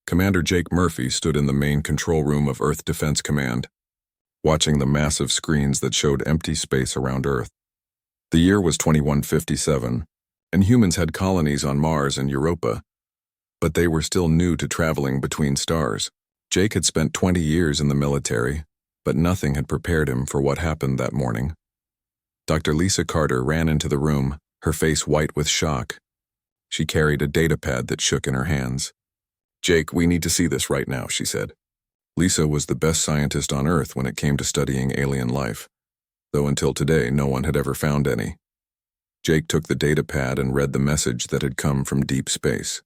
Commander Jake Murphy stood in the main control room of Earth Defense Command, watching the massive screens that showed empty space around Earth. The year was 2157, and humans had colonies on Mars and Europa, but they were still new to traveling between stars. Jake had spent 20 years in the military, but nothing had prepared him for what happened that morning. Dr. Lisa Carter ran into the room, her face white with shock. She carried a datapad that shook in her hands. "Jake, we need to see this right now," she said. Lisa was the best scientist on Earth when it came to studying alien life, though until today no one had ever found any. Jake took the datapad and read the message that had come from deep space.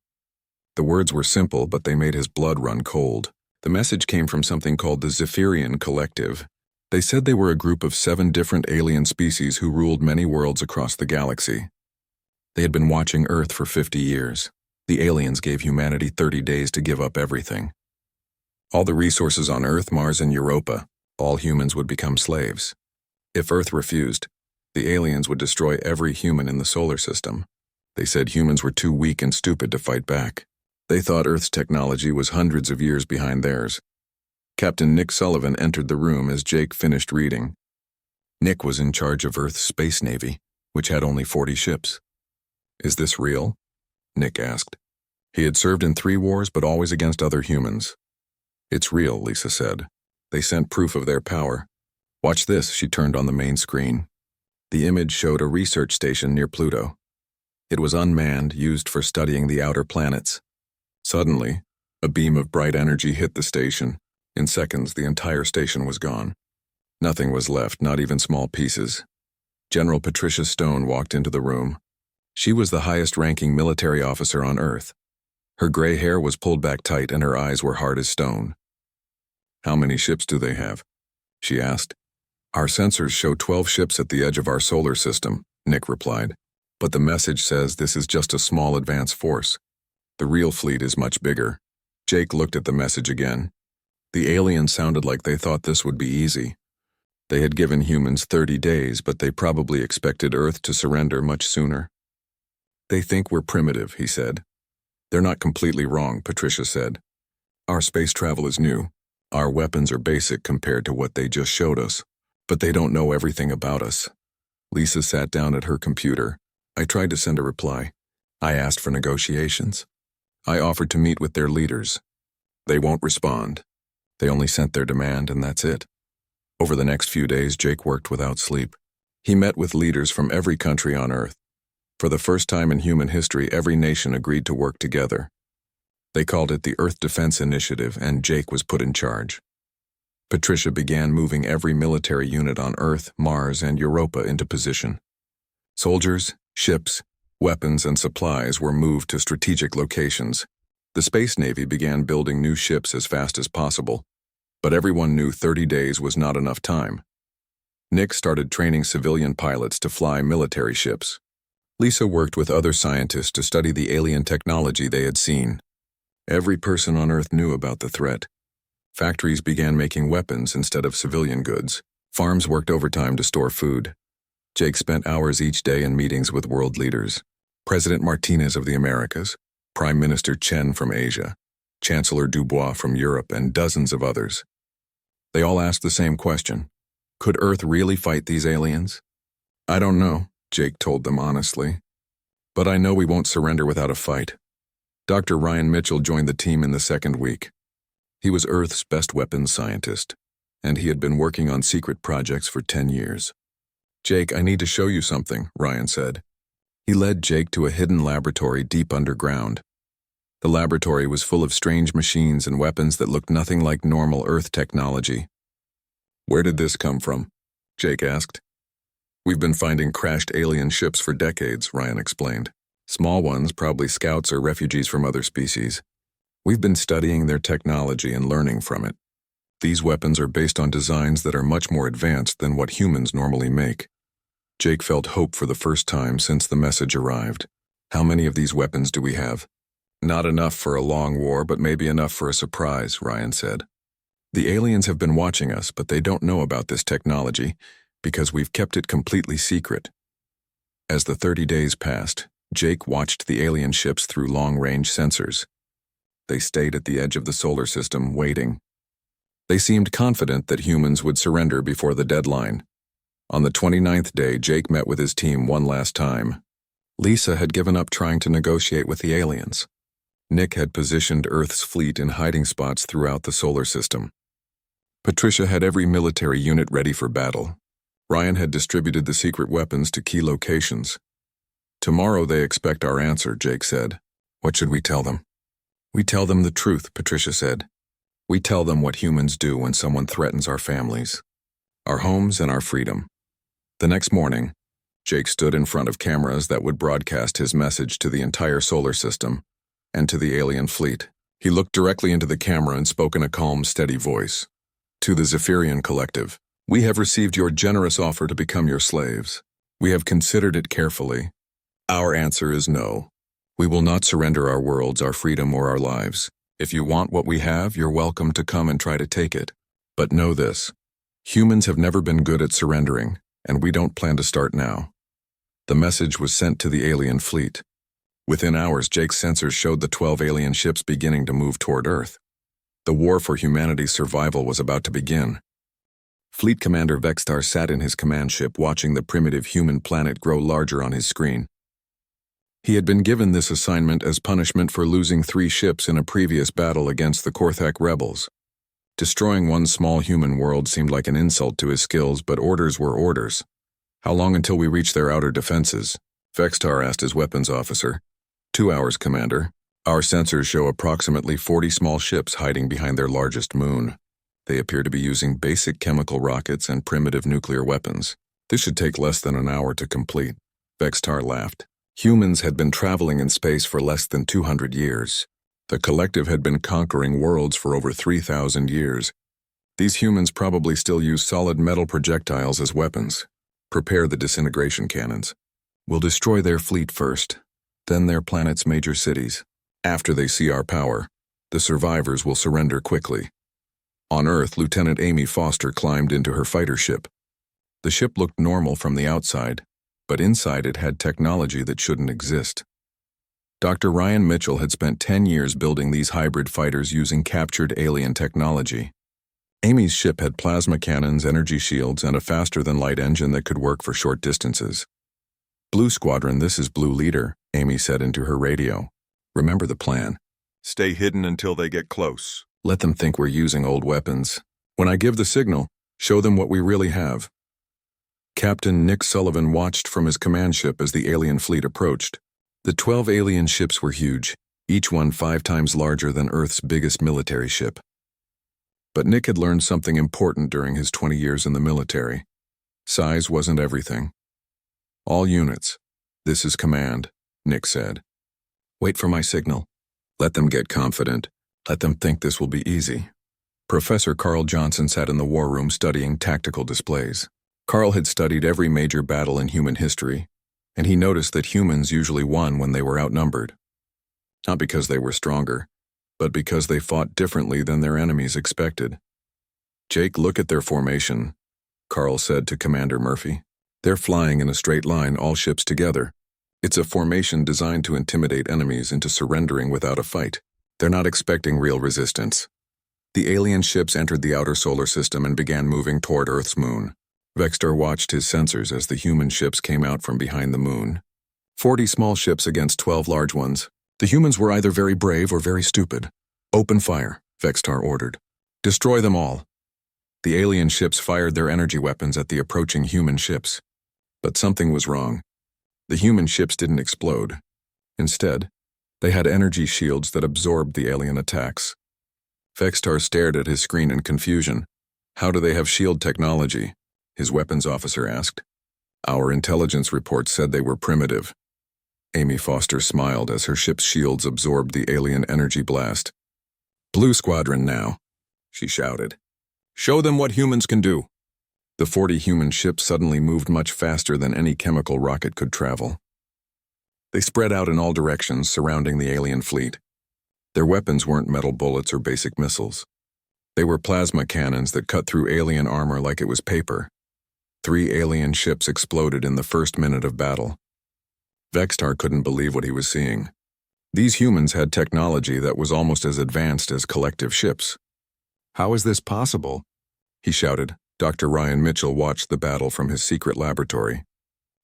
The words were simple, but they made his blood run cold. The message came from something called the Zephyrian Collective. They said they were a group of 7 different alien species who ruled many worlds across the galaxy. They had been watching Earth for 50 years. The aliens gave humanity 30 days to give up everything. All the resources on Earth, Mars, and Europa. All humans would become slaves. If Earth refused, the aliens would destroy every human in the solar system. They said humans were too weak and stupid to fight back. They thought Earth's technology was hundreds of years behind theirs. Captain Nick Sullivan entered the room as Jake finished reading. Nick was in charge of Earth's Space Navy, which had only 40 ships. "Is this real?" Nick asked. He had served in 3 wars, but always against other humans. "It's real," Lisa said. "They sent proof of their power. Watch this," she turned on the main screen. The image showed a research station near Pluto. It was unmanned, used for studying the outer planets. Suddenly, a beam of bright energy hit the station. In seconds, the entire station was gone. Nothing was left, not even small pieces. General Patricia Stone walked into the room. She was the highest-ranking military officer on Earth. Her gray hair was pulled back tight and her eyes were hard as stone. "How many ships do they have?" she asked. "Our sensors show 12 ships at the edge of our solar system," Nick replied. "But the message says this is just a small advance force. The real fleet is much bigger." Jake looked at the message again. The aliens sounded like they thought this would be easy. They had given humans 30 days, but they probably expected Earth to surrender much sooner. "They think we're primitive," he said. "They're not completely wrong," Patricia said. "Our space travel is new. Our weapons are basic compared to what they just showed us. But they don't know everything about us." Lisa sat down at her computer. "I tried to send a reply. I asked for negotiations. I offered to meet with their leaders. They won't respond. They only sent their demand, and that's it." Over the next few days, Jake worked without sleep. He met with leaders from every country on Earth. For the first time in human history, every nation agreed to work together. They called it the Earth Defense Initiative, and Jake was put in charge. Patricia began moving every military unit on Earth, Mars, and Europa into position. Soldiers, ships, weapons, and supplies were moved to strategic locations. The Space Navy began building new ships as fast as possible, but everyone knew 30 days was not enough time. Nick started training civilian pilots to fly military ships. Lisa worked with other scientists to study the alien technology they had seen. Every person on Earth knew about the threat. Factories began making weapons instead of civilian goods. Farms worked overtime to store food. Jake spent hours each day in meetings with world leaders. President Martinez of the Americas, Prime Minister Chen from Asia, Chancellor Dubois from Europe, and dozens of others. They all asked the same question: could Earth really fight these aliens? "I don't know," Jake told them honestly. "But I know we won't surrender without a fight." Dr. Ryan Mitchell joined the team in the second week. He was Earth's best weapons scientist, and he had been working on secret projects for 10 years. "Jake, I need to show you something," Ryan said. He led Jake to a hidden laboratory deep underground. The laboratory was full of strange machines and weapons that looked nothing like normal Earth technology. "Where did this come from?" Jake asked. "We've been finding crashed alien ships for decades," Ryan explained. "Small ones, probably scouts or refugees from other species. We've been studying their technology and learning from it. These weapons are based on designs that are much more advanced than what humans normally make." Jake felt hope for the first time since the message arrived. "How many of these weapons do we have?" "Not enough for a long war, but maybe enough for a surprise," Ryan said. "The aliens have been watching us, but they don't know about this technology because we've kept it completely secret." As the 30 days passed, Jake watched the alien ships through long-range sensors. They stayed at the edge of the solar system, waiting. They seemed confident that humans would surrender before the deadline. On the 29th day, Jake met with his team one last time. Lisa had given up trying to negotiate with the aliens. Nick had positioned Earth's fleet in hiding spots throughout the solar system. Patricia had every military unit ready for battle. Ryan had distributed the secret weapons to key locations. Tomorrow they expect our answer, Jake said. What should we tell them? We tell them the truth, Patricia said. We tell them what humans do when someone threatens our families, our homes, and our freedom. The next morning, Jake stood in front of cameras that would broadcast his message to the entire solar system and to the alien fleet. He looked directly into the camera and spoke in a calm, steady voice. To the Zephyrian Collective, we have received your generous offer to become your slaves. We have considered it carefully. Our answer is no. We will not surrender our worlds, our freedom, or our lives. If you want what we have, you're welcome to come and try to take it. But know this. Humans have never been good at surrendering, and we don't plan to start now. The message was sent to the alien fleet. Within hours, Jake's sensors showed the 12 alien ships beginning to move toward Earth. The war for humanity's survival was about to begin. Fleet Commander Vextar sat in his command ship watching the primitive human planet grow larger on his screen. He had been given this assignment as punishment for losing 3 ships in a previous battle against the Korthak rebels. Destroying one small human world seemed like an insult to his skills, but orders were orders. How long until we reach their outer defenses? Vextar asked his weapons officer. 2 hours, Commander. Our sensors show approximately 40 small ships hiding behind their largest moon. They appear to be using basic chemical rockets and primitive nuclear weapons. This should take less than an hour to complete. Vextar laughed. Humans had been traveling in space for less than 200 years. The collective had been conquering worlds for over 3,000 years. These humans probably still use solid metal projectiles as weapons. Prepare the disintegration cannons. We'll destroy their fleet first, then their planet's major cities. After they see our power, the survivors will surrender quickly. On Earth, Lieutenant Amy Foster climbed into her fighter ship. The ship looked normal from the outside, but inside it had technology that shouldn't exist. Dr. Ryan Mitchell had spent 10 years building these hybrid fighters using captured alien technology. Amy's ship had plasma cannons, energy shields, and a faster-than-light engine that could work for short distances. Blue Squadron, this is Blue Leader, Amy said into her radio. Remember the plan. Stay hidden until they get close. Let them think we're using old weapons. When I give the signal, show them what we really have. Captain Nick Sullivan watched from his command ship as the alien fleet approached. The 12 alien ships were huge, each one 5 times larger than Earth's biggest military ship. But Nick had learned something important during his 20 years in the military. Size wasn't everything. All units. This is command, Nick said. Wait for my signal. Let them get confident. Let them think this will be easy. Professor Carl Johnson sat in the war room studying tactical displays. Carl had studied every major battle in human history, and he noticed that humans usually won when they were outnumbered. Not because they were stronger, but because they fought differently than their enemies expected. Jake, look at their formation, Carl said to Commander Murphy. They're flying in a straight line, all ships together. It's a formation designed to intimidate enemies into surrendering without a fight. They're not expecting real resistance. The alien ships entered the outer solar system and began moving toward Earth's moon. Vextar watched his sensors as the human ships came out from behind the moon. 40 small ships against 12 large ones. The humans were either very brave or very stupid. Open fire, Vextar ordered. Destroy them all. The alien ships fired their energy weapons at the approaching human ships. But something was wrong. The human ships didn't explode. Instead, they had energy shields that absorbed the alien attacks. Vextar stared at his screen in confusion. How do they have shield technology? His weapons officer asked. Our intelligence report said they were primitive. Amy Foster smiled as her ship's shields absorbed the alien energy blast. Blue Squadron now, she shouted. Show them what humans can do. The 40 human ships suddenly moved much faster than any chemical rocket could travel. They spread out in all directions, surrounding the alien fleet. Their weapons weren't metal bullets or basic missiles. They were plasma cannons that cut through alien armor like it was paper. 3 alien ships exploded in the first minute of battle. Vextar couldn't believe what he was seeing. These humans had technology that was almost as advanced as collective ships. "How is this possible?" he shouted. Dr. Ryan Mitchell watched the battle from his secret laboratory.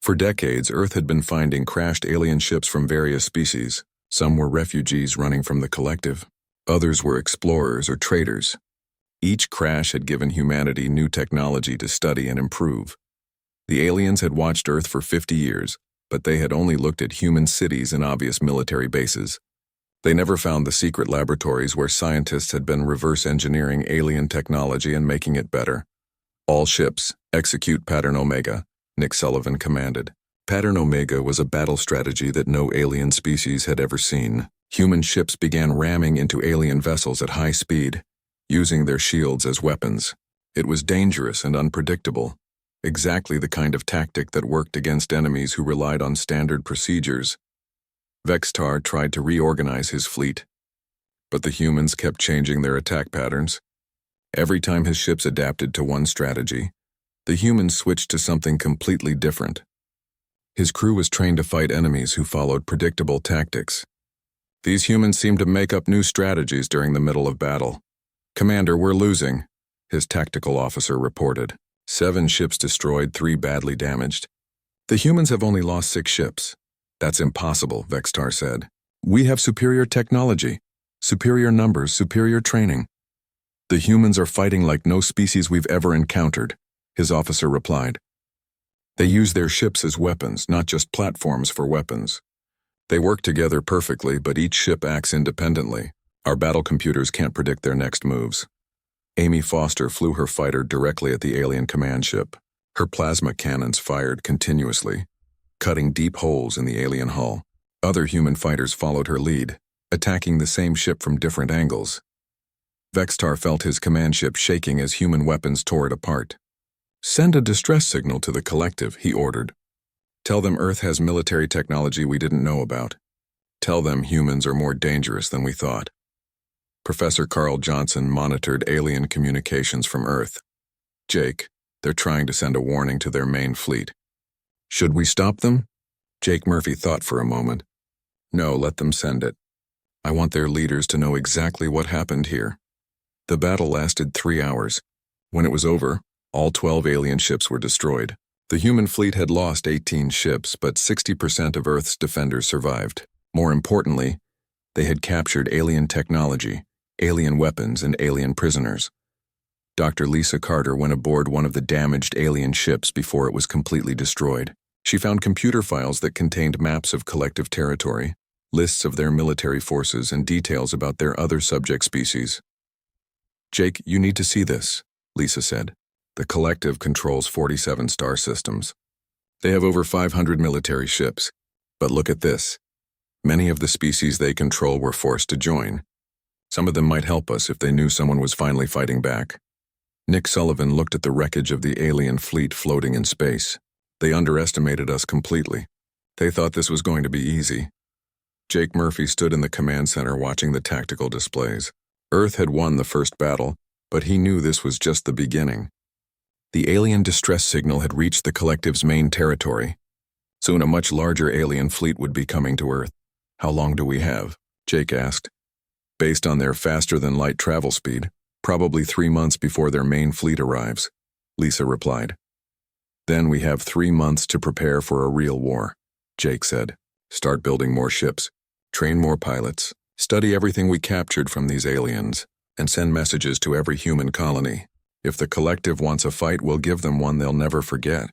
For decades, Earth had been finding crashed alien ships from various species. Some were refugees running from the collective. Others were explorers or traders. Each crash had given humanity new technology to study and improve. The aliens had watched Earth for 50 years, but they had only looked at human cities and obvious military bases. They never found the secret laboratories where scientists had been reverse engineering alien technology and making it better. "All ships, execute Pattern Omega," Nick Sullivan commanded. Pattern Omega was a battle strategy that no alien species had ever seen. Human ships began ramming into alien vessels at high speed, using their shields as weapons. It was dangerous and unpredictable, exactly the kind of tactic that worked against enemies who relied on standard procedures. Vextar tried to reorganize his fleet, but the humans kept changing their attack patterns. Every time his ships adapted to one strategy, the humans switched to something completely different. His crew was trained to fight enemies who followed predictable tactics. These humans seemed to make up new strategies during the middle of battle. "Commander, we're losing," his tactical officer reported. 7 ships destroyed, 3 badly damaged. "The humans have only lost 6 ships. "That's impossible," Vextar said. "We have superior technology, superior numbers, superior training." "The humans are fighting like no species we've ever encountered," his officer replied. "They use their ships as weapons, not just platforms for weapons. They work together perfectly, but each ship acts independently. Our battle computers can't predict their next moves." Amy Foster flew her fighter directly at the alien command ship. Her plasma cannons fired continuously, cutting deep holes in the alien hull. Other human fighters followed her lead, attacking the same ship from different angles. Vextar felt his command ship shaking as human weapons tore it apart. "Send a distress signal to the collective," he ordered. "Tell them Earth has military technology we didn't know about. Tell them humans are more dangerous than we thought." Professor Carl Johnson monitored alien communications from Earth. "Jake, they're trying to send a warning to their main fleet. Should we stop them?" Jake Murphy thought for a moment. "No, let them send it. I want their leaders to know exactly what happened here." The battle lasted 3 hours. When it was over, all 12 alien ships were destroyed. The human fleet had lost 18 ships, but 60% of Earth's defenders survived. More importantly, they had captured alien technology, alien weapons, and alien prisoners. Dr. Lisa Carter went aboard one of the damaged alien ships before it was completely destroyed. She found computer files that contained maps of collective territory, lists of their military forces, and details about their other subject species. "Jake, you need to see this," Lisa said. "The collective controls 47 star systems. They have over 500 military ships. But look at this. Many of the species they control were forced to join. Some of them might help us if they knew someone was finally fighting back." Nick Sullivan looked at the wreckage of the alien fleet floating in space. "They underestimated us completely. They thought this was going to be easy." Jake Murphy stood in the command center watching the tactical displays. Earth had won the first battle, but he knew this was just the beginning. The alien distress signal had reached the collective's main territory. Soon a much larger alien fleet would be coming to Earth. "How long do we have?" Jake asked. "Based on their faster-than-light travel speed, probably 3 months before their main fleet arrives," Lisa replied. "Then we have 3 months to prepare for a real war," Jake said. "Start building more ships, train more pilots, study everything we captured from these aliens, and send messages to every human colony. If the collective wants a fight, we'll give them one they'll never forget."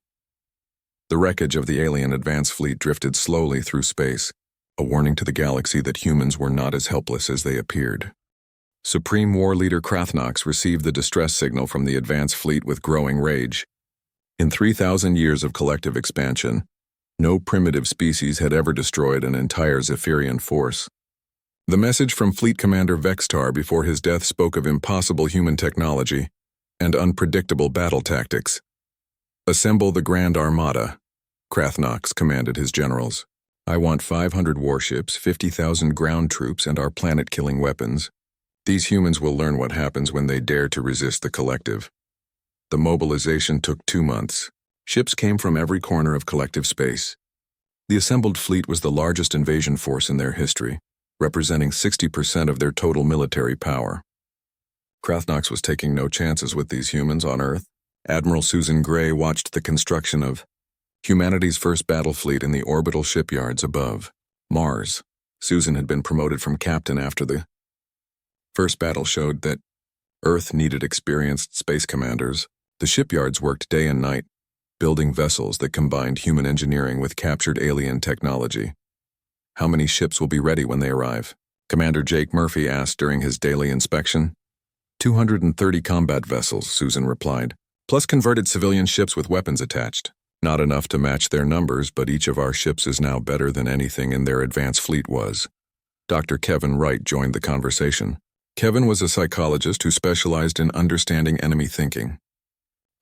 The wreckage of the alien advance fleet drifted slowly through space, a warning to the galaxy that humans were not as helpless as they appeared. Supreme War Leader Krathnox received the distress signal from the advance fleet with growing rage. In 3,000 years of collective expansion, no primitive species had ever destroyed an entire Zephyrian force. The message from Fleet Commander Vextar before his death spoke of impossible human technology and unpredictable battle tactics. "Assemble the Grand Armada," Krathnox commanded his generals. "I want 500 warships, 50,000 ground troops, and our planet-killing weapons. These humans will learn what happens when they dare to resist the collective." The mobilization took 2 months. Ships came from every corner of collective space. The assembled fleet was the largest invasion force in their history. representing 60% of their total military power. Krathnox was taking no chances with these humans on Earth. Admiral Susan Gray watched the construction of humanity's first battle fleet in the orbital shipyards above Mars. Susan had been promoted from captain after the first battle showed that Earth needed experienced space commanders. The shipyards worked day and night, building vessels that combined human engineering with captured alien technology. How many ships will be ready when they arrive? Commander Jake Murphy asked during his daily inspection. 230 combat vessels, Susan replied, plus converted civilian ships with weapons attached. Not enough to match their numbers, but each of our ships is now better than anything in their advanced fleet was. Dr. Kevin Wright joined the conversation. Kevin was a psychologist who specialized in understanding enemy thinking.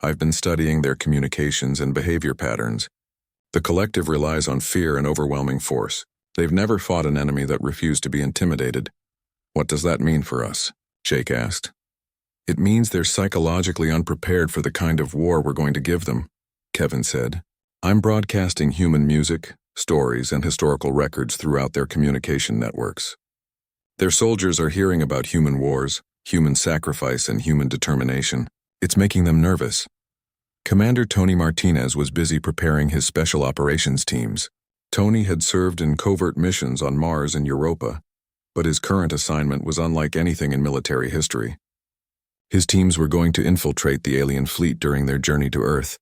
I've been studying their communications and behavior patterns. The collective relies on fear and overwhelming force. They've never fought an enemy that refused to be intimidated. What does that mean for us? Jake asked. It means they're psychologically unprepared for the kind of war we're going to give them, Kevin said. I'm broadcasting human music, stories, and historical records throughout their communication networks. Their soldiers are hearing about human wars, human sacrifice, and human determination. It's making them nervous. Commander Tony Martinez was busy preparing his special operations teams. Tony had served in covert missions on Mars and Europa, but his current assignment was unlike anything in military history. His teams were going to infiltrate the alien fleet during their journey to Earth.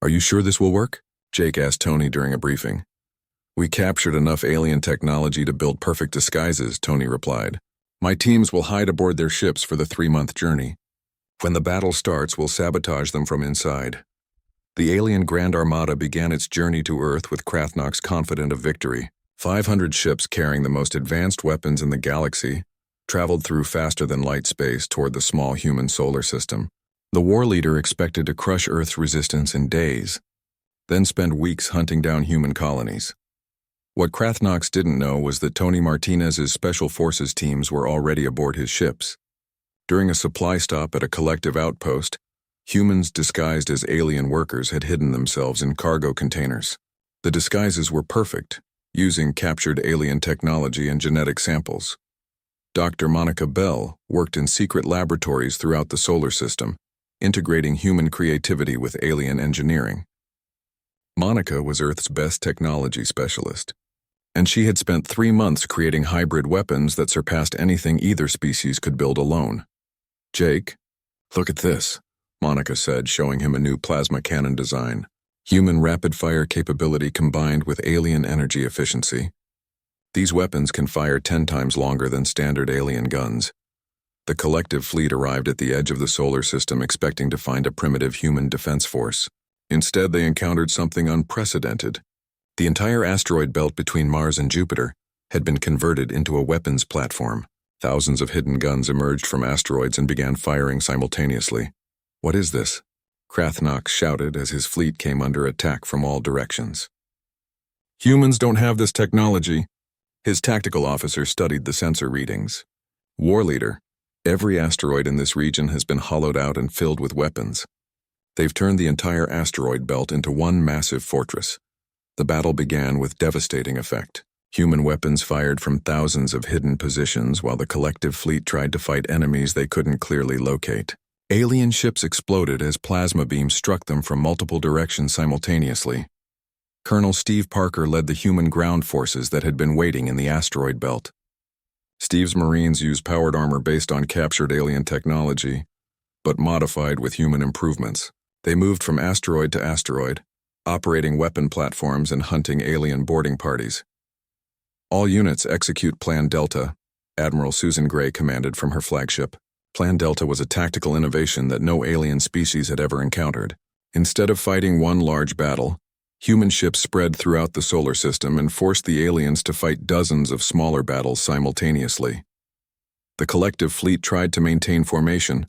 Are you sure this will work? Jake asked Tony during a briefing. We captured enough alien technology to build perfect disguises, Tony replied. My teams will hide aboard their ships for the 3-month journey. When the battle starts, we'll sabotage them from inside. The alien Grand Armada began its journey to Earth with Krathnox confident of victory. 500 ships carrying the most advanced weapons in the galaxy traveled through faster-than-light space toward the small human solar system. The war leader expected to crush Earth's resistance in days, then spend weeks hunting down human colonies. What Krathnox didn't know was that Tony Martinez's Special Forces teams were already aboard his ships. During a supply stop at a collective outpost, humans disguised as alien workers had hidden themselves in cargo containers. The disguises were perfect, using captured alien technology and genetic samples. Dr. Monica Bell worked in secret laboratories throughout the solar system, integrating human creativity with alien engineering. Monica was Earth's best technology specialist, and she had spent 3 months creating hybrid weapons that surpassed anything either species could build alone. Jake, look at this, Monica said, showing him a new plasma cannon design. Human rapid-fire capability combined with alien energy efficiency. These weapons can fire 10 times longer than standard alien guns. The collective fleet arrived at the edge of the solar system expecting to find a primitive human defense force. Instead, they encountered something unprecedented. The entire asteroid belt between Mars and Jupiter had been converted into a weapons platform. Thousands of hidden guns emerged from asteroids and began firing simultaneously. What is this? Krathnox shouted as his fleet came under attack from all directions. Humans don't have this technology. His tactical officer studied the sensor readings. War leader, every asteroid in this region has been hollowed out and filled with weapons. They've turned the entire asteroid belt into one massive fortress. The battle began with devastating effect. Human weapons fired from thousands of hidden positions while the collective fleet tried to fight enemies they couldn't clearly locate. Alien ships exploded as plasma beams struck them from multiple directions simultaneously. Colonel Steve Parker led the human ground forces that had been waiting in the asteroid belt. Steve's Marines used powered armor based on captured alien technology, but modified with human improvements. They moved from asteroid to asteroid, operating weapon platforms and hunting alien boarding parties. All units execute Plan Delta, Admiral Susan Gray commanded from her flagship. Plan Delta was a tactical innovation that no alien species had ever encountered. Instead of fighting one large battle, human ships spread throughout the solar system and forced the aliens to fight dozens of smaller battles simultaneously. The collective fleet tried to maintain formation,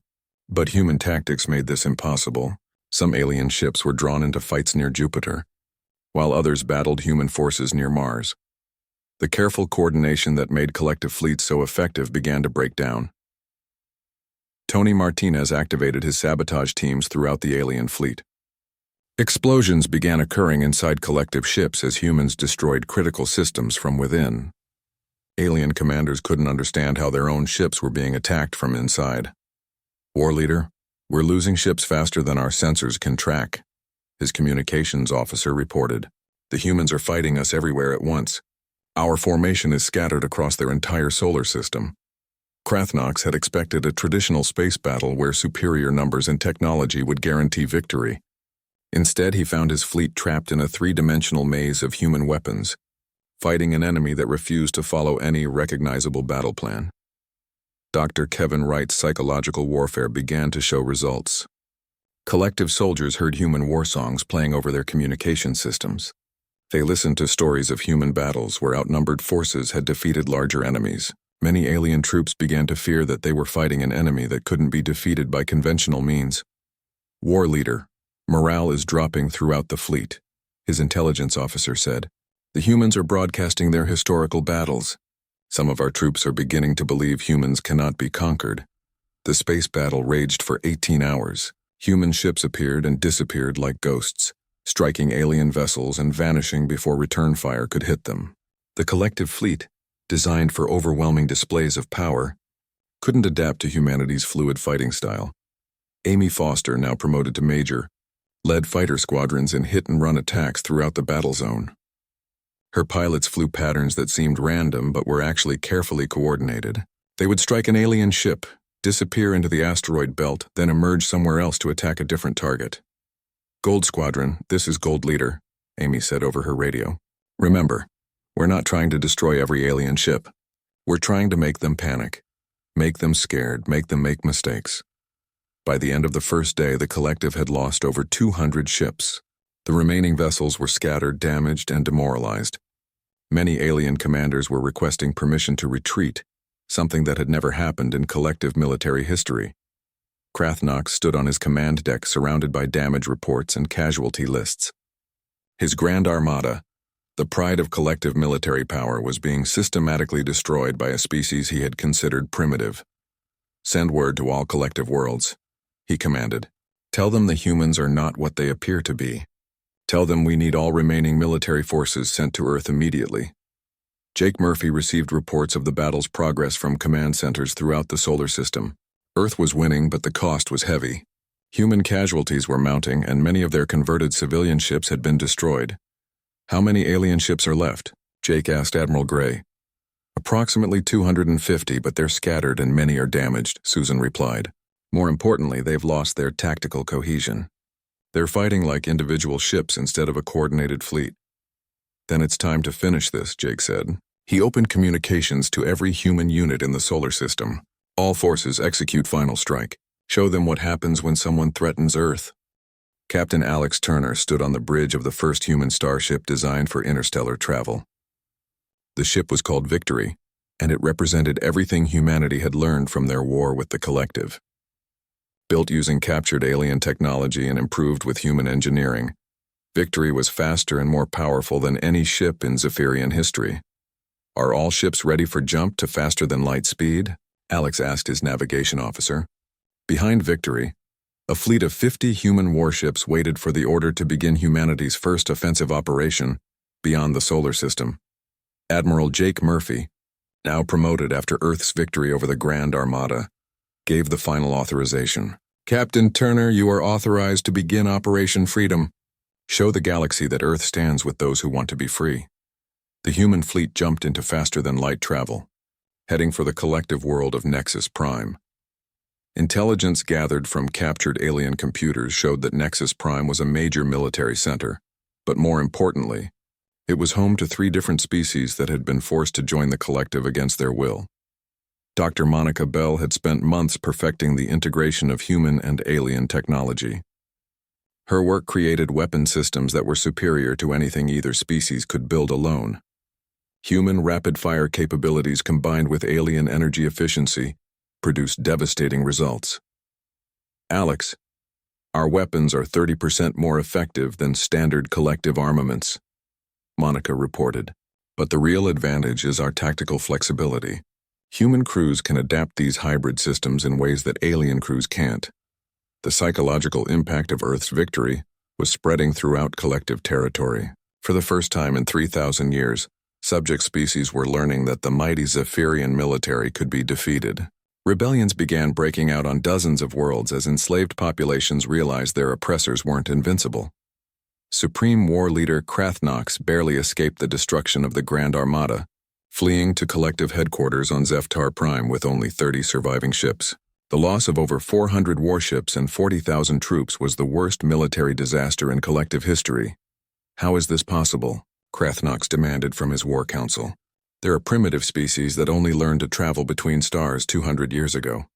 but human tactics made this impossible. Some alien ships were drawn into fights near Jupiter, while others battled human forces near Mars. The careful coordination that made collective fleets so effective began to break down. Tony Martinez activated his sabotage teams throughout the alien fleet. Explosions began occurring inside collective ships as humans destroyed critical systems from within. Alien commanders couldn't understand how their own ships were being attacked from inside. War leader, we're losing ships faster than our sensors can track, his communications officer reported. The humans are fighting us everywhere at once. Our formation is scattered across their entire solar system. Krathnox had expected a traditional space battle where superior numbers and technology would guarantee victory. Instead, he found his fleet trapped in a three-dimensional maze of human weapons, fighting an enemy that refused to follow any recognizable battle plan. Dr. Kevin Wright's psychological warfare began to show results. Collective soldiers heard human war songs playing over their communication systems. They listened to stories of human battles where outnumbered forces had defeated larger enemies. Many alien troops began to fear that they were fighting an enemy that couldn't be defeated by conventional means. War leader, morale is dropping throughout the fleet, his intelligence officer said. The humans are broadcasting their historical battles. Some of our troops are beginning to believe humans cannot be conquered. The space battle raged for 18 hours. Human ships appeared and disappeared like ghosts, striking alien vessels and vanishing before return fire could hit them. The collective fleet, designed for overwhelming displays of power, couldn't adapt to humanity's fluid fighting style. Amy Foster, now promoted to major, led fighter squadrons in hit-and-run attacks throughout the battle zone. Her pilots flew patterns that seemed random but were actually carefully coordinated. They would strike an alien ship, disappear into the asteroid belt, then emerge somewhere else to attack a different target. Gold Squadron, this is Gold Leader, Amy said over her radio. Remember, we're not trying to destroy every alien ship. We're trying to make them panic, make them scared, make them make mistakes. By the end of the first day, the collective had lost over 200 ships. The remaining vessels were scattered, damaged, and demoralized. Many alien commanders were requesting permission to retreat, something that had never happened in collective military history. Krathnox stood on his command deck surrounded by damage reports and casualty lists. His Grand Armada, the pride of collective military power, was being systematically destroyed by a species he had considered primitive. Send word to all collective worlds, he commanded. Tell them the humans are not what they appear to be. Tell them we need all remaining military forces sent to Earth immediately. Jake Murphy received reports of the battle's progress from command centers throughout the solar system. Earth was winning, but the cost was heavy. Human casualties were mounting, and many of their converted civilian ships had been destroyed. How many alien ships are left? Jake asked Admiral Gray. Approximately 250, but they're scattered and many are damaged, Susan replied. More importantly, they've lost their tactical cohesion. They're fighting like individual ships instead of a coordinated fleet. Then it's time to finish this, Jake said. He opened communications to every human unit in the solar system. All forces execute final strike. Show them what happens when someone threatens Earth. Captain Alex Turner stood on the bridge of the first human starship designed for interstellar travel. The ship was called Victory, and it represented everything humanity had learned from their war with the collective. Built using captured alien technology and improved with human engineering, Victory was faster and more powerful than any ship in Zephyrian history. Are all ships ready for jump to faster-than-light speed? Alex asked his navigation officer. Behind Victory, a fleet of 50 human warships waited for the order to begin humanity's first offensive operation beyond the solar system. Admiral Jake Murphy, now promoted after Earth's victory over the Grand Armada, gave the final authorization. Captain Turner, you are authorized to begin Operation Freedom. Show the galaxy that Earth stands with those who want to be free. The human fleet jumped into faster-than-light travel, heading for the collective world of Nexus Prime. Intelligence gathered from captured alien computers showed that Nexus Prime was a major military center, but more importantly, it was home to 3 different species that had been forced to join the collective against their will. Dr. Monica Bell had spent months perfecting the integration of human and alien technology. Her work created weapon systems that were superior to anything either species could build alone. Human rapid-fire capabilities combined with alien energy efficiency produced devastating results. Alex, our weapons are 30% more effective than standard collective armaments, Monica reported. But the real advantage is our tactical flexibility. Human crews can adapt these hybrid systems in ways that alien crews can't. The psychological impact of Earth's victory was spreading throughout collective territory. For the first time in 3,000 years, Subject species were learning that the mighty Zephyrian military could be defeated. Rebellions began breaking out on dozens of worlds as enslaved populations realized their oppressors weren't invincible. Supreme War Leader Krathnox barely escaped the destruction of the Grand Armada, fleeing to collective headquarters on Zeftar Prime with only 30 surviving ships. The loss of over 400 warships and 40,000 troops was the worst military disaster in collective history. How is this possible? Krathnox demanded from his war council. There are primitive species that only learned to travel between stars 200 years ago.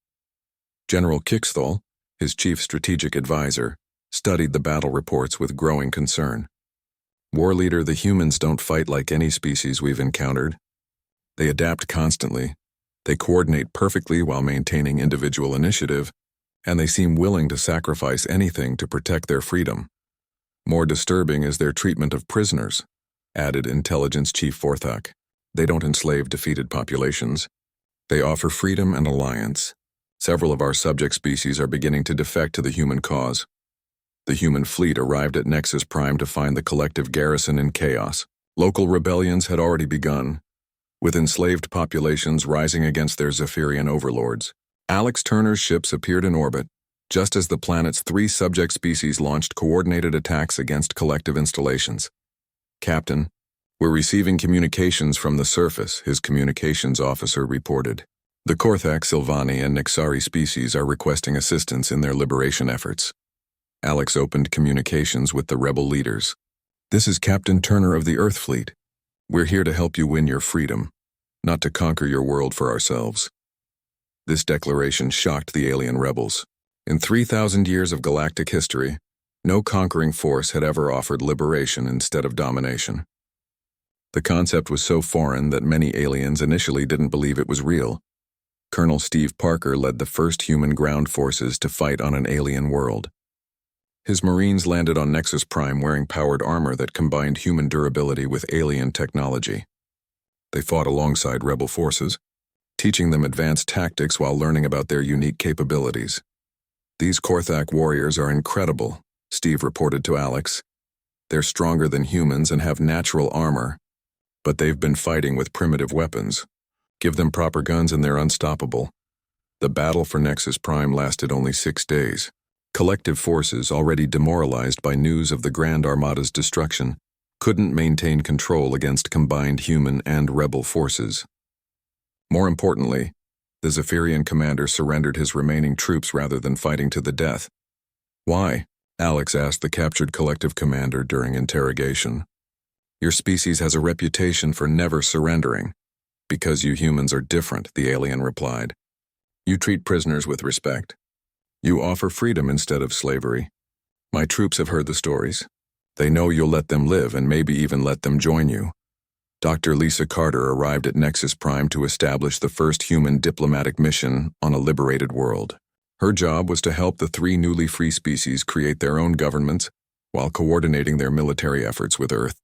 General Kixthal, his chief strategic advisor, studied the battle reports with growing concern. War leader, the humans don't fight like any species we've encountered. They adapt constantly, they coordinate perfectly while maintaining individual initiative, and they seem willing to sacrifice anything to protect their freedom. More disturbing is their treatment of prisoners, added Intelligence Chief Forthak. They don't enslave defeated populations. They offer freedom and alliance. Several of our subject species are beginning to defect to the human cause. The human fleet arrived at Nexus Prime to find the collective garrison in chaos. Local rebellions had already begun, with enslaved populations rising against their Zephyrian overlords. Alex Turner's ships appeared in orbit, just as the planet's 3 subject species launched coordinated attacks against collective installations. Captain, we're receiving communications from the surface, his communications officer reported. The Korthak, Silvani, and Nixari species are requesting assistance in their liberation efforts. Alex opened communications with the rebel leaders. This is Captain Turner of the Earth Fleet. We're here to help you win your freedom, not to conquer your world for ourselves. This declaration shocked the alien rebels. In 3,000 years of galactic history, no conquering force had ever offered liberation instead of domination. The concept was so foreign that many aliens initially didn't believe it was real. Colonel Steve Parker led the first human ground forces to fight on an alien world. His Marines landed on Nexus Prime wearing powered armor that combined human durability with alien technology. They fought alongside rebel forces, teaching them advanced tactics while learning about their unique capabilities. These Korthak warriors are incredible, Steve reported to Alex. They're stronger than humans and have natural armor, but they've been fighting with primitive weapons. Give them proper guns and they're unstoppable. The battle for Nexus Prime lasted only 6 days. Collective forces, already demoralized by news of the Grand Armada's destruction, couldn't maintain control against combined human and rebel forces. More importantly, the Zephyrian commander surrendered his remaining troops rather than fighting to the death. Why? Alex asked the captured collective commander during interrogation. Your species has a reputation for never surrendering. Because you humans are different, the alien replied. You treat prisoners with respect. You offer freedom instead of slavery. My troops have heard the stories. They know you'll let them live and maybe even let them join you. Dr. Lisa Carter arrived at Nexus Prime to establish the first human diplomatic mission on a liberated world. Her job was to help the 3 newly free species create their own governments while coordinating their military efforts with Earth.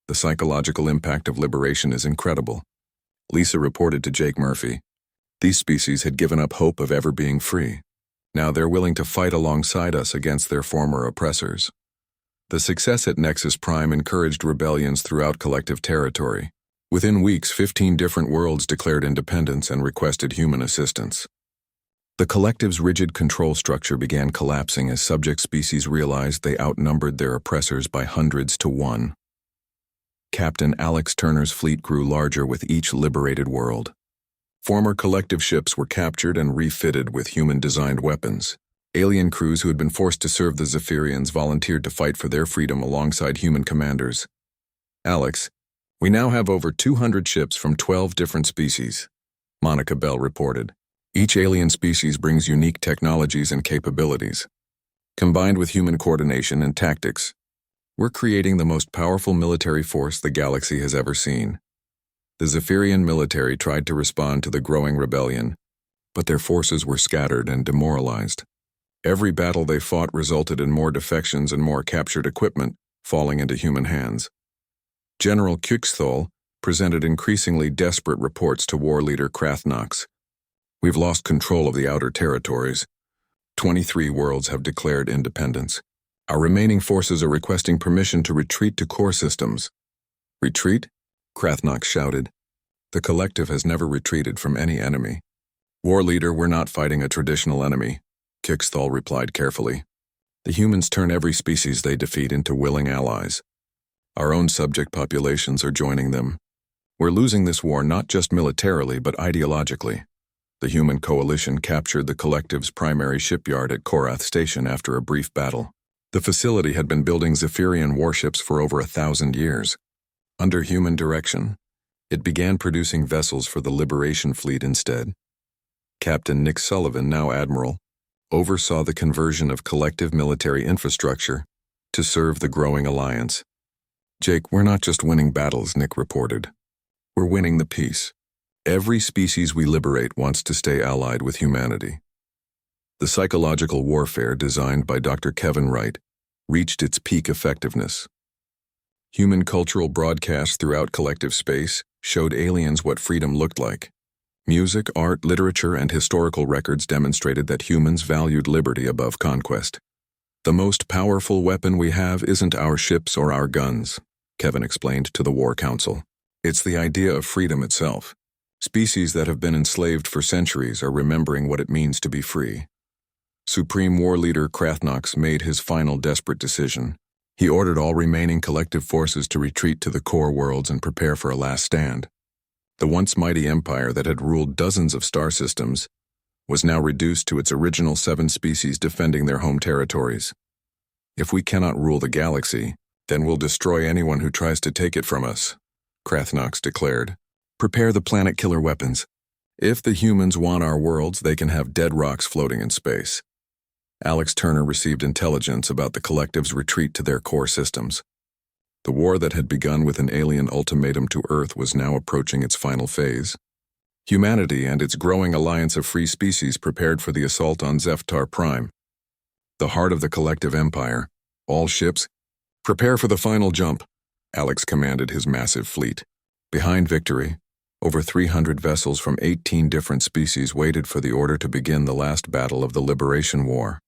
The psychological impact of liberation is incredible. Lisa reported to Jake Murphy. These species had given up hope of ever being free. Now they're willing to fight alongside us against their former oppressors. The success at Nexus Prime encouraged rebellions throughout collective territory. Within weeks, 15 different worlds declared independence and requested human assistance. The collective's rigid control structure began collapsing as subject species realized they outnumbered their oppressors by hundreds to 1. Captain Alex Turner's fleet grew larger with each liberated world. Former collective ships were captured and refitted with human-designed weapons. Alien crews who had been forced to serve the Zephyrians volunteered to fight for their freedom alongside human commanders. Alex, we now have over 200 ships from 12 different species, Monica Bell reported. Each alien species brings unique technologies and capabilities. Combined with human coordination and tactics, we're creating the most powerful military force the galaxy has ever seen. The Zephyrian military tried to respond to the growing rebellion, but their forces were scattered and demoralized. Every battle they fought resulted in more defections and more captured equipment falling into human hands. General Kukthol presented increasingly desperate reports to war leader Krathnox. We've lost control of the outer territories. 23 worlds have declared independence. Our remaining forces are requesting permission to retreat to core systems. Retreat? Krathnox shouted. The collective has never retreated from any enemy. War leader, we're not fighting a traditional enemy, Kixthal replied carefully. The humans turn every species they defeat into willing allies. Our own subject populations are joining them. We're losing this war not just militarily but ideologically. The human coalition captured the collective's primary shipyard at Korath Station after a brief battle. The facility had been building Zephyrian warships for over 1,000 years. Under human direction, it began producing vessels for the Liberation Fleet instead. Captain Nick Sullivan, now Admiral, oversaw the conversion of collective military infrastructure to serve the growing alliance. Jake, we're not just winning battles, Nick reported. We're winning the peace. Every species we liberate wants to stay allied with humanity. The psychological warfare designed by Dr. Kevin Wright reached its peak effectiveness. Human cultural broadcasts throughout collective space showed aliens what freedom looked like. Music, art, literature, and historical records demonstrated that humans valued liberty above conquest. The most powerful weapon we have isn't our ships or our guns, Kevin explained to the War Council. It's the idea of freedom itself. Species that have been enslaved for centuries are remembering what it means to be free. Supreme War Leader Krathnox made his final desperate decision. He ordered all remaining collective forces to retreat to the core worlds and prepare for a last stand. The once mighty empire that had ruled dozens of star systems was now reduced to its original 7 species defending their home territories. If we cannot rule the galaxy, then we'll destroy anyone who tries to take it from us, Krathnox declared. Prepare the planet-killer weapons. If the humans want our worlds, they can have dead rocks floating in space. Alex Turner received intelligence about the collective's retreat to their core systems. The war that had begun with an alien ultimatum to Earth was now approaching its final phase. Humanity and its growing alliance of free species prepared for the assault on Zeftar Prime. The heart of the collective empire. All ships, prepare for the final jump, Alex commanded his massive fleet. Behind Victory, over 300 vessels from 18 different species waited for the order to begin the last battle of the Liberation War.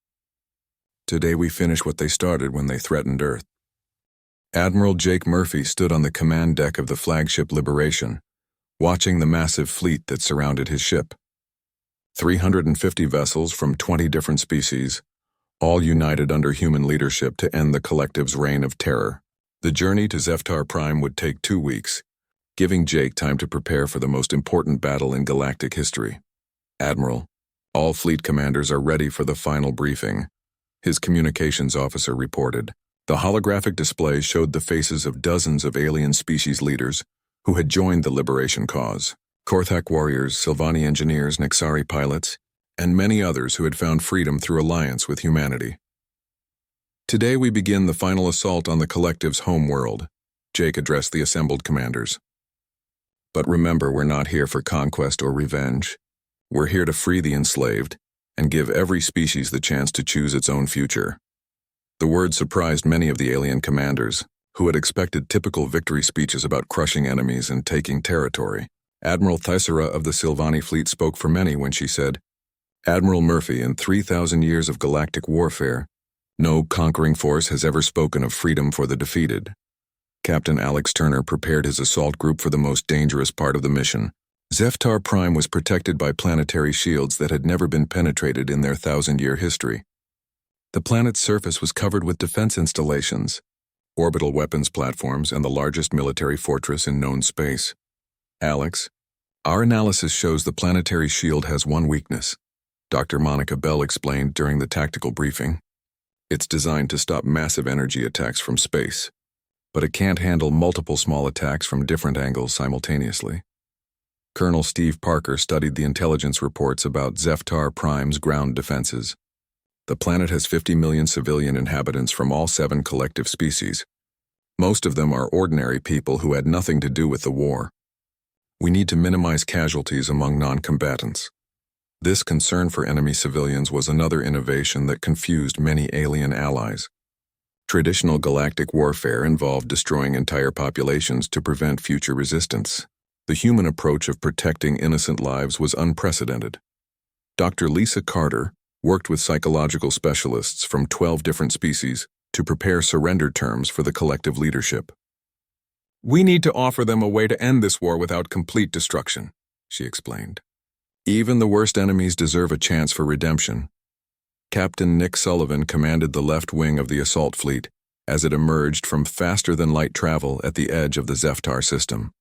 Today we finish what they started when they threatened Earth. Admiral Jake Murphy stood on the command deck of the flagship Liberation, watching the massive fleet that surrounded his ship. 350 vessels from 20 different species, all united under human leadership to end the collective's reign of terror. The journey to Zeftar Prime would take 2 weeks, giving Jake time to prepare for the most important battle in galactic history. Admiral, all fleet commanders are ready for the final briefing, his communications officer reported. The holographic display showed the faces of dozens of alien species leaders who had joined the liberation cause. Korthak warriors, Sylvani engineers, Nexari pilots, and many others who had found freedom through alliance with humanity. Today we begin the final assault on the collective's home world, Jake addressed the assembled commanders. But remember, we're not here for conquest or revenge. We're here to free the enslaved and give every species the chance to choose its own future. The words surprised many of the alien commanders, who had expected typical victory speeches about crushing enemies and taking territory. Admiral Thyssera of the Sylvani fleet spoke for many when she said, Admiral Murphy, in 3,000 years of galactic warfare, no conquering force has ever spoken of freedom for the defeated. Captain Alex Turner prepared his assault group for the most dangerous part of the mission. Zeftar Prime was protected by planetary shields that had never been penetrated in their 1,000-year history. The planet's surface was covered with defense installations, orbital weapons platforms, and the largest military fortress in known space. Alex, our analysis shows the planetary shield has one weakness, Dr. Monica Bell explained during the tactical briefing. It's designed to stop massive energy attacks from space, but it can't handle multiple small attacks from different angles simultaneously. Colonel Steve Parker studied the intelligence reports about Zeftar Prime's ground defenses. The planet has 50 million civilian inhabitants from all 7 collective species. Most of them are ordinary people who had nothing to do with the war. We need to minimize casualties among non-combatants. This concern for enemy civilians was another innovation that confused many alien allies. Traditional galactic warfare involved destroying entire populations to prevent future resistance. The human approach of protecting innocent lives was unprecedented. Dr. Lisa Carter worked with psychological specialists from 12 different species to prepare surrender terms for the collective leadership. We need to offer them a way to end this war without complete destruction, she explained. Even the worst enemies deserve a chance for redemption. Captain Nick Sullivan commanded the left wing of the assault fleet as it emerged from faster-than-light travel at the edge of the Zeftar system.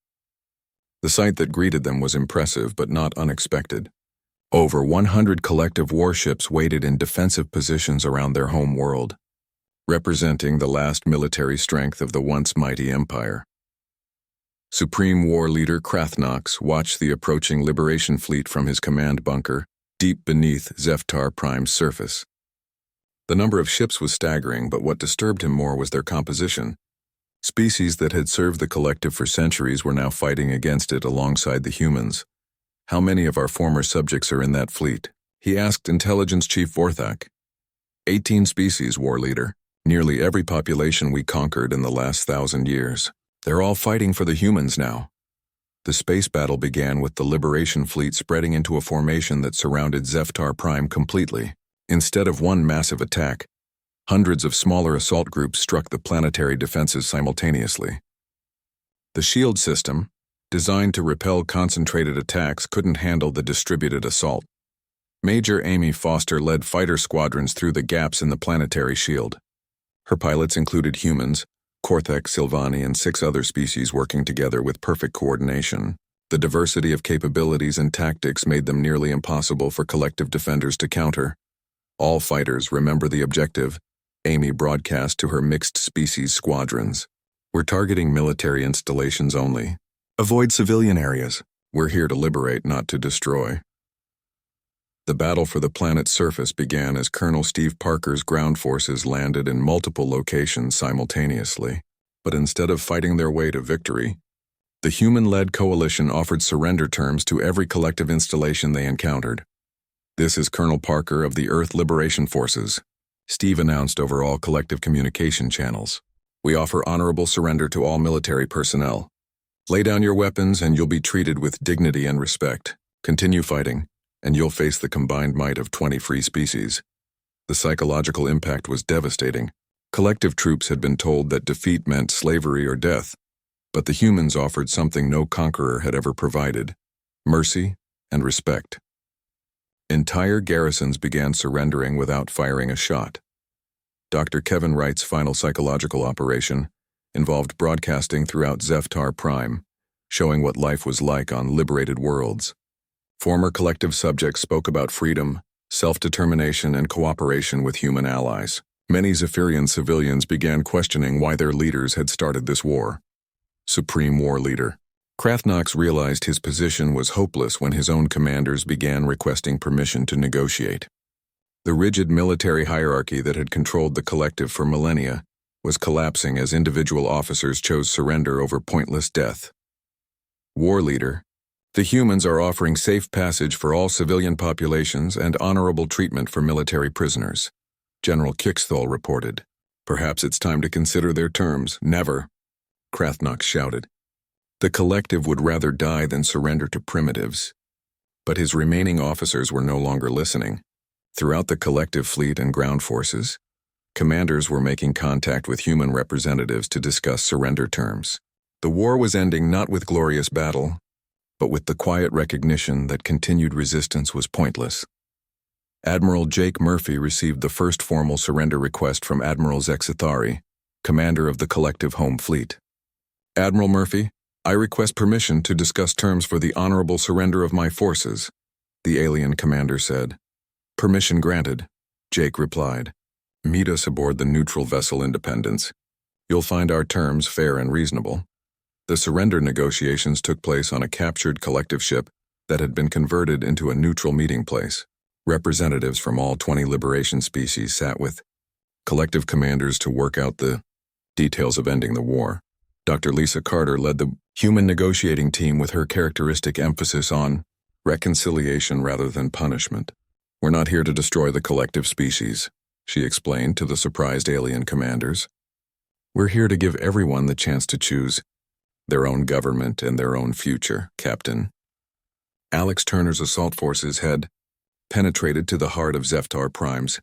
The sight that greeted them was impressive but not unexpected. Over 100 collective warships waited in defensive positions around their home world, representing the last military strength of the once mighty empire. Supreme War Leader Krathnox watched the approaching Liberation fleet from his command bunker, deep beneath Zeftar Prime's surface. The number of ships was staggering, but what disturbed him more was their composition. Species that had served the collective for centuries were now fighting against it alongside the humans. How many of our former subjects are in that fleet? He asked Intelligence Chief Vorthak. 18 species, War Leader. Nearly every population we conquered in the last 1,000 years. They're all fighting for the humans now. The space battle began with the Liberation fleet spreading into a formation that surrounded Zeftar Prime completely. Instead of one massive attack, hundreds of smaller assault groups struck the planetary defenses simultaneously. The shield system, designed to repel concentrated attacks, couldn't handle the distributed assault. Major Amy Foster led fighter squadrons through the gaps in the planetary shield. Her pilots included humans, Korthek, Silvani, and 6 other species working together with perfect coordination. The diversity of capabilities and tactics made them nearly impossible for collective defenders to counter. All fighters remember the objective, Amy broadcast to her mixed species squadrons. We're targeting military installations only. Avoid civilian areas. We're here to liberate, not to destroy. The battle for the planet's surface began as Colonel Steve Parker's ground forces landed in multiple locations simultaneously. But instead of fighting their way to victory, the human-led coalition offered surrender terms to every collective installation they encountered. This is Colonel Parker of the Earth Liberation Forces, Steve announced over all collective communication channels. We offer honorable surrender to all military personnel. Lay down your weapons and you'll be treated with dignity and respect. Continue fighting, and you'll face the combined might of 20 free species. The psychological impact was devastating. Collective troops had been told that defeat meant slavery or death, but the humans offered something no conqueror had ever provided: mercy and respect. Entire garrisons began surrendering without firing a shot. Dr. Kevin Wright's final psychological operation involved broadcasting throughout Zeftar Prime, showing what life was like on liberated worlds. Former collective subjects spoke about freedom, self-determination, and cooperation with human allies. Many Zephyrian civilians began questioning why their leaders had started this war. Supreme War Leader Krathnox realized his position was hopeless when his own commanders began requesting permission to negotiate. The rigid military hierarchy that had controlled the collective for millennia was collapsing as individual officers chose surrender over pointless death. War Leader, the humans are offering safe passage for all civilian populations and honorable treatment for military prisoners, General Kickstall reported. Perhaps it's time to consider their terms. Never, Krathnox shouted. The collective would rather die than surrender to primitives. But his remaining officers were no longer listening. Throughout the collective fleet and ground forces, commanders were making contact with human representatives to discuss surrender terms. The war was ending not with glorious battle, but with the quiet recognition that continued resistance was pointless. Admiral Jake Murphy received the first formal surrender request from Admiral Zexithari, commander of the collective home fleet. Admiral Murphy, I request permission to discuss terms for the honorable surrender of my forces, the alien commander said. Permission granted, Jake replied. Meet us aboard the neutral vessel Independence. You'll find our terms fair and reasonable. The surrender negotiations took place on a captured collective ship that had been converted into a neutral meeting place. Representatives from all 20 liberation species sat with collective commanders to work out the details of ending the war. Dr. Lisa Carter led the human negotiating team with her characteristic emphasis on reconciliation rather than punishment. We're not here to destroy the collective species, she explained to the surprised alien commanders. We're here to give everyone the chance to choose their own government and their own future, Captain. Alex Turner's assault forces had penetrated to the heart of Zeftar Prime's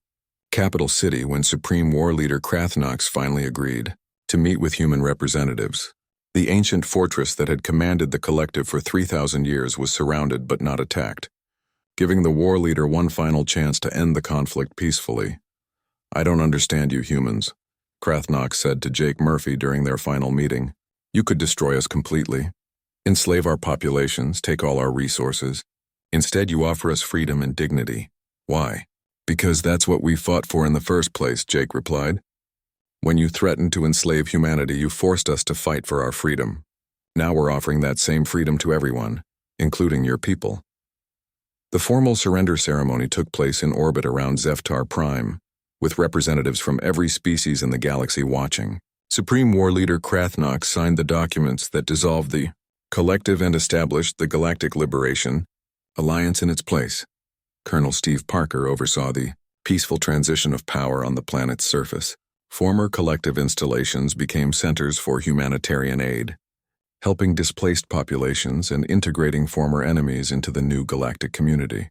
capital city when Supreme War Leader Krathnox finally agreed to meet with human representatives. The ancient fortress that had commanded the collective for 3,000 years was surrounded but not attacked, giving the war leader one final chance to end the conflict peacefully. "I don't understand you humans," Krathnock said to Jake Murphy during their final meeting. "You could destroy us completely, enslave our populations, take all our resources. Instead, you offer us freedom and dignity. Why?" "Because that's what we fought for in the first place," Jake replied. "When you threatened to enslave humanity, you forced us to fight for our freedom. Now we're offering that same freedom to everyone, including your people." The formal surrender ceremony took place in orbit around Zeftar Prime, with representatives from every species in the galaxy watching. Supreme War Leader Krathnock signed the documents that dissolved the collective and established the Galactic Liberation Alliance in its place. Colonel Steve Parker oversaw the peaceful transition of power on the planet's surface. Former collective installations became centers for humanitarian aid, helping displaced populations and integrating former enemies into the new galactic community.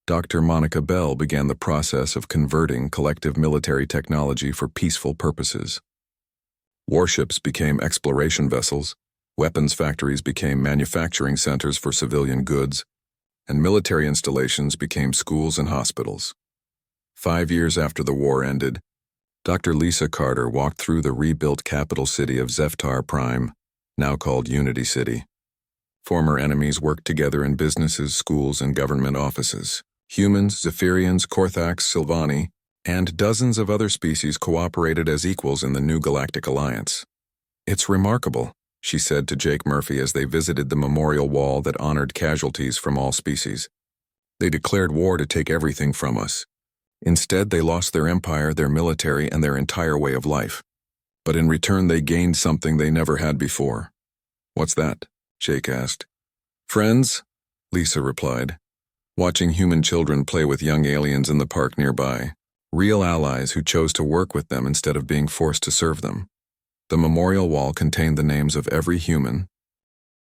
Dr. Monica Bell began the process of converting collective military technology for peaceful purposes. Warships became exploration vessels, weapons factories became manufacturing centers for civilian goods, and military installations became schools and hospitals. 5 years after the war ended, Dr. Lisa Carter walked through the rebuilt capital city of Zeftar Prime, now called Unity City. Former enemies worked together in businesses, schools, and government offices. Humans, Zephyrians, Korthax, Sylvani, and dozens of other species cooperated as equals in the new Galactic Alliance. "It's remarkable," she said to Jake Murphy as they visited the memorial wall that honored casualties from all species. "They declared war to take everything from us. Instead, they lost their empire, their military, and their entire way of life. But in return, they gained something they never had before." "What's that?" Jake asked. "Friends," Lisa replied. "Watching human children play with young aliens in the park nearby. Real allies who chose to work with them instead of being forced to serve them." The memorial wall contained the names of every human,